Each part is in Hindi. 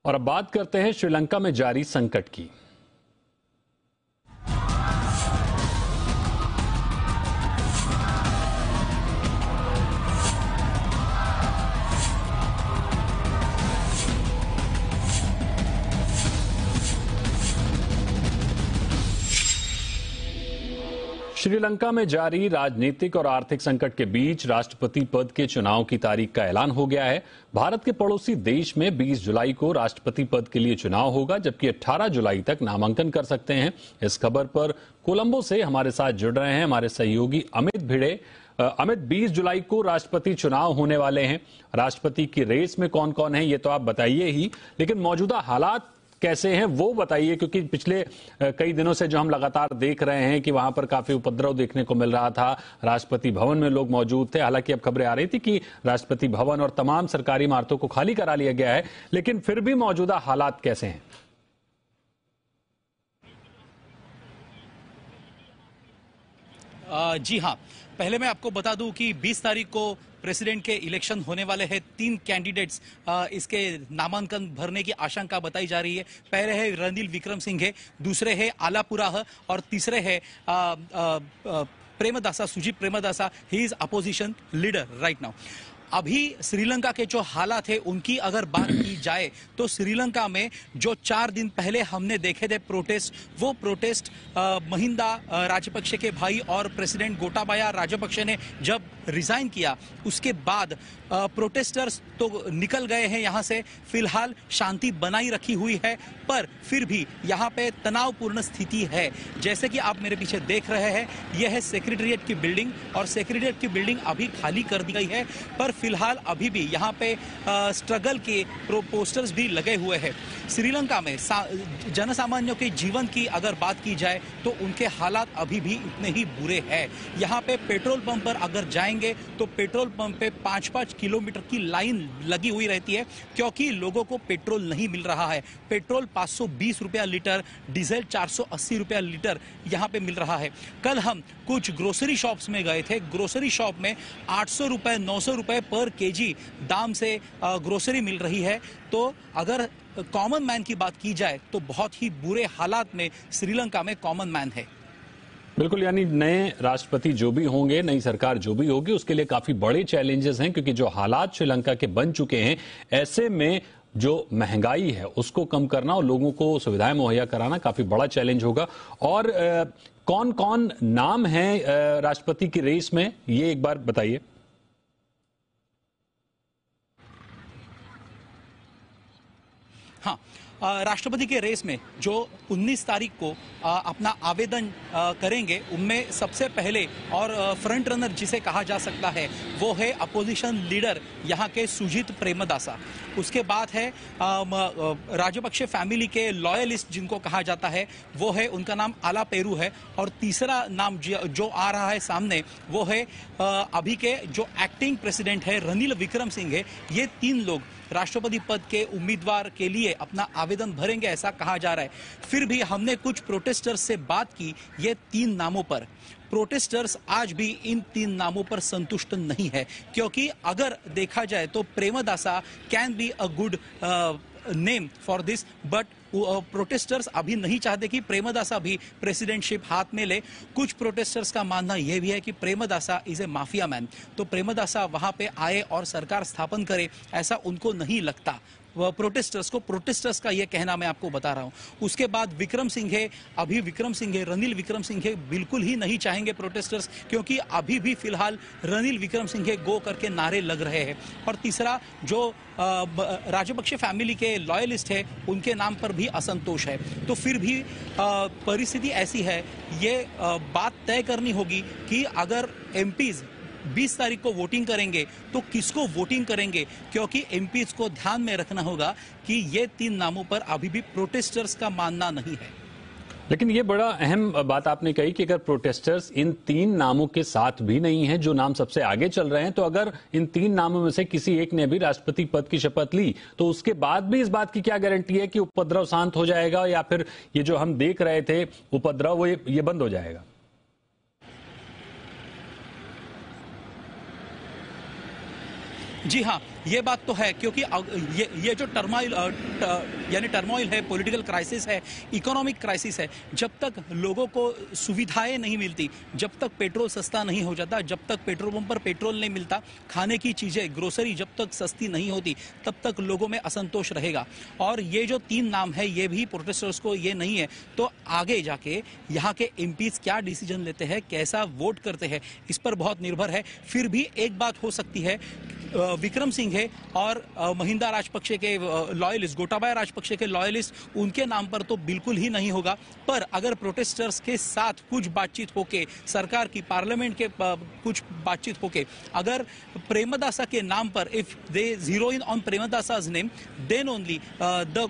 और अब बात करते हैं श्रीलंका में जारी संकट की। श्रीलंका में जारी राजनीतिक और आर्थिक संकट के बीच राष्ट्रपति पद के चुनाव की तारीख का ऐलान हो गया है। भारत के पड़ोसी देश में 20 जुलाई को राष्ट्रपति पद के लिए चुनाव होगा, जबकि 18 जुलाई तक नामांकन कर सकते हैं। इस खबर पर कोलंबो से हमारे साथ जुड़ रहे हैं हमारे सहयोगी अमित भिड़े। अमित, 20 जुलाई को राष्ट्रपति चुनाव होने वाले हैं। राष्ट्रपति की रेस में कौन कौन है ये तो आप बताइए ही, लेकिन मौजूदा हालात कैसे हैं वो बताइए, क्योंकि पिछले कई दिनों से जो हम लगातार देख रहे हैं कि वहां पर काफी उपद्रव देखने को मिल रहा था। राष्ट्रपति भवन में लोग मौजूद थे। हालांकि अब खबरें आ रही थी कि राष्ट्रपति भवन और तमाम सरकारी इमारतों को खाली करा लिया गया है, लेकिन फिर भी मौजूदा हालात कैसे हैं? जी हाँ, पहले मैं आपको बता दूं कि 20 तारीख को प्रेसिडेंट के इलेक्शन होने वाले हैं। 3 कैंडिडेट्स इसके नामांकन भरने की आशंका बताई जा रही है। पहले है रणनील विक्रमसिंघे, दूसरे है आलापुरा और तीसरे है Premadasa, Sujit Premadasa. He is opposition leader right now. अभी श्रीलंका के जो हालात है उनकी अगर बात की जाए तो श्रीलंका में जो 4 दिन पहले हमने देखे थे प्रोटेस्ट, वो प्रोटेस्ट महिंदा राजपक्षे के भाई और प्रेसिडेंट गोटाबाया राजपक्षे ने जब रिजाइन किया उसके बाद प्रोटेस्टर्स तो निकल गए हैं यहां से। फिलहाल शांति बनाई रखी हुई है, पर फिर भी यहां पे तनावपूर्ण स्थिति है। जैसे कि आप मेरे पीछे देख रहे हैं, यह है सेक्रेटेरिएट की बिल्डिंग और सेक्रेटेरिएट की बिल्डिंग अभी खाली कर दी गई है, पर फिलहाल अभी भी यहां पे स्ट्रगल के पोस्टर्स भी लगे हुए हैं। श्रीलंका में जनसामान्यों के जीवन की अगर बात की जाए तो उनके हालात अभी भी इतने ही बुरे हैं। यहाँ पे पेट्रोल पंप पर अगर जाएंगे तो पेट्रोल पंप पे 5-5 किलोमीटर की लाइन लगी हुई रहती है, क्योंकि लोगों को पेट्रोल नहीं मिल रहा है। पेट्रोल 520 रुपया लीटर, डीजल 480 रुपया लीटर यहाँ पे मिल रहा है। कल हम कुछ ग्रोसरी शॉप्स में गए थे। ग्रोसरी शॉप में 800 रुपए 900 रुपए पर केजी दाम से ग्रोसरी मिल रही है। तो अगर कॉमन मैन की बात की जाए तो बहुत ही बुरे हालात में श्रीलंका में कॉमन मैन है। बिल्कुल, यानी नए राष्ट्रपति जो भी होंगे, नई सरकार जो भी होगी, उसके लिए काफी बड़े चैलेंजेस हैं, क्योंकि जो हालात श्रीलंका के बन चुके हैं, ऐसे में जो महंगाई है उसको कम करना और लोगों को सुविधाएं मुहैया कराना काफी बड़ा चैलेंज होगा। और कौन कौन नाम है राष्ट्रपति की रेस में, ये एक बार बताइए। हाँ, राष्ट्रपति के रेस में जो 19 तारीख को अपना आवेदन करेंगे, उनमें सबसे पहले और फ्रंट रनर जिसे कहा जा सकता है वो है अपोजिशन लीडर यहाँ के सुजीत प्रेमदासा। उसके बाद है राजपक्षे फैमिली के लॉयलिस्ट जिनको कहा जाता है, वो है, उनका नाम आलापेरू है। और तीसरा नाम जो आ रहा है सामने वो है अभी के जो एक्टिंग प्रेसिडेंट है रणनील विक्रमसिंघे। ये 3 लोग राष्ट्रपति पद के उम्मीदवार के लिए अपना आवेदन भरेंगे, ऐसा कहा जा रहा है। फिर भी हमने कुछ प्रोटेस्टर्स से बात की ये 3 नामों पर। प्रोटेस्टर्स आज भी इन 3 नामों पर संतुष्ट नहीं है, क्योंकि अगर देखा जाए तो Premadasa can be a good name for this, but protesters अभी नहीं चाहते कि प्रेमदासा भी प्रेसिडेंटशिप हाथ में ले। कुछ प्रोटेस्टर्स का मानना यह भी है कि Premadasa is a mafia man, तो प्रेमदासा वहां पे आए और सरकार स्थापन करे, ऐसा उनको नहीं लगता प्रोटेस्टर्स का यह कहना मैं आपको बता रहा हूं। उसके बाद विक्रमसिंघे, अभी विक्रमसिंघे, रणनील विक्रमसिंघे बिल्कुल ही नहीं चाहेंगे प्रोटेस्टर्स, क्योंकि अभी भी फिलहाल रणनील विक्रमसिंघे गो करके नारे लग रहे हैं। और तीसरा जो राजपक्षे फैमिली के लॉयलिस्ट है, उनके नाम पर भी असंतोष है। तो फिर भी परिस्थिति ऐसी है, ये बात तय करनी होगी कि अगर एमपीज 20 तारीख को वोटिंग करेंगे तो किसको वोटिंग करेंगे, क्योंकि एमपीज को ध्यान में रखना होगा कि ये 3 नामों पर अभी भी प्रोटेस्टर्स का मानना नहीं है। लेकिन ये बड़ा अहम बात आपने कही कि अगर प्रोटेस्टर्स इन 3 नामों के साथ भी नहीं है, जो नाम सबसे आगे चल रहे हैं, तो अगर इन 3 नामों में से किसी एक ने भी राष्ट्रपति पद की शपथ ली तो उसके बाद भी इस बात की क्या गारंटी है कि उपद्रव शांत हो जाएगा, या फिर ये जो हम देख रहे थे उपद्रव वो ये बंद हो जाएगा? जी हाँ, ये बात तो है, क्योंकि ये जो यानी टर्मोइल है, पॉलिटिकल क्राइसिस है, इकोनॉमिक क्राइसिस है, जब तक लोगों को सुविधाएं नहीं मिलती, जब तक पेट्रोल सस्ता नहीं हो जाता, जब तक पेट्रोल पंप पर पेट्रोल नहीं मिलता, खाने की चीजें, ग्रोसरी जब तक सस्ती नहीं होती, तब तक लोगों में असंतोष रहेगा। और ये जो 3 नाम है, ये भी प्रोटेस्टर्स को ये नहीं है, तो आगे जाके यहाँ के एमपीज क्या डिसीजन लेते हैं, कैसा वोट करते हैं, इस पर बहुत निर्भर है। फिर भी एक बात हो सकती है, विक्रम सिंघे और महिंदा राजपक्षे के लॉयलिस्ट, गोटाबाया राजपक्षे के लॉयलिस्ट, उनके नाम पर तो बिल्कुल ही नहीं होगा। पर अगर प्रोटेस्टर्स के साथ कुछ बातचीत होके, सरकार की, पार्लियामेंट के कुछ बातचीत होके, अगर प्रेमदासा के नाम पर, if they zero in on Premadasa's name, then only the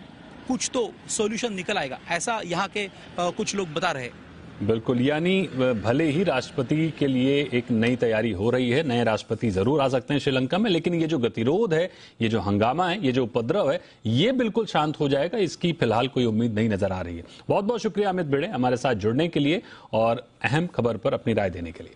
कुछ तो सॉल्यूशन निकल आएगा, ऐसा यहाँ के कुछ लोग बता रहे हैं। बिल्कुल, यानी भले ही राष्ट्रपति के लिए एक नई तैयारी हो रही है, नए राष्ट्रपति जरूर आ सकते हैं श्रीलंका में, लेकिन ये जो गतिरोध है, ये जो हंगामा है, ये जो उपद्रव है, ये बिल्कुल शांत हो जाएगा, इसकी फिलहाल कोई उम्मीद नहीं नजर आ रही है। बहुत बहुत शुक्रिया अमित भिड़े हमारे साथ जुड़ने के लिए और अहम खबर पर अपनी राय देने के लिए।